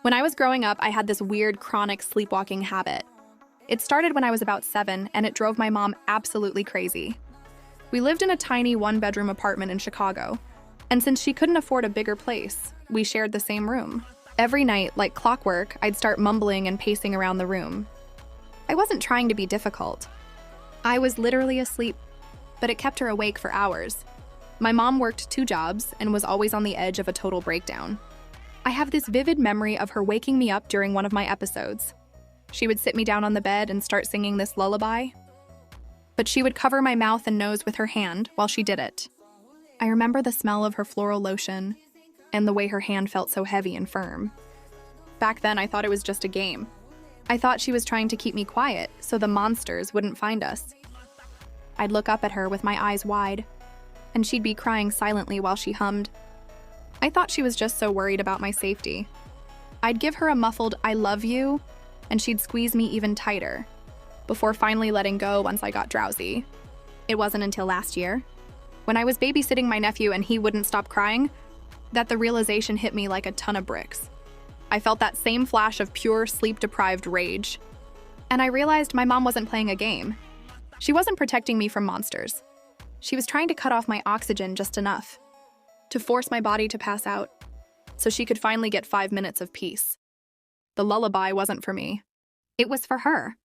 When I was growing up, I had this weird chronic sleepwalking habit. It started when I was about 7, and it drove my mom absolutely crazy. We lived in a tiny one-bedroom apartment in Chicago, and since she couldn't afford a bigger place, we shared the same room. Every night, like clockwork, I'd start mumbling and pacing around the room. I wasn't trying to be difficult. I was literally asleep, but it kept her awake for hours. My mom worked 2 jobs and was always on the edge of a total breakdown. I have this vivid memory of her waking me up during one of my episodes. She would sit me down on the bed and start singing this lullaby, but she would cover my mouth and nose with her hand while she did it. I remember the smell of her floral lotion and the way her hand felt so heavy and firm. Back then, I thought it was just a game. I thought she was trying to keep me quiet so the monsters wouldn't find us. I'd look up at her with my eyes wide, and she'd be crying silently while she hummed. I thought she was just so worried about my safety. I'd give her a muffled "I love you," and she'd squeeze me even tighter, before finally letting go once I got drowsy. It wasn't until last year, when I was babysitting my nephew and he wouldn't stop crying, that the realization hit me like a ton of bricks. I felt that same flash of pure sleep-deprived rage. And I realized my mom wasn't playing a game. She wasn't protecting me from monsters. She was trying to cut off my oxygen just enough to force my body to pass out so she could finally get 5 minutes of peace. The lullaby wasn't for me. It was for her.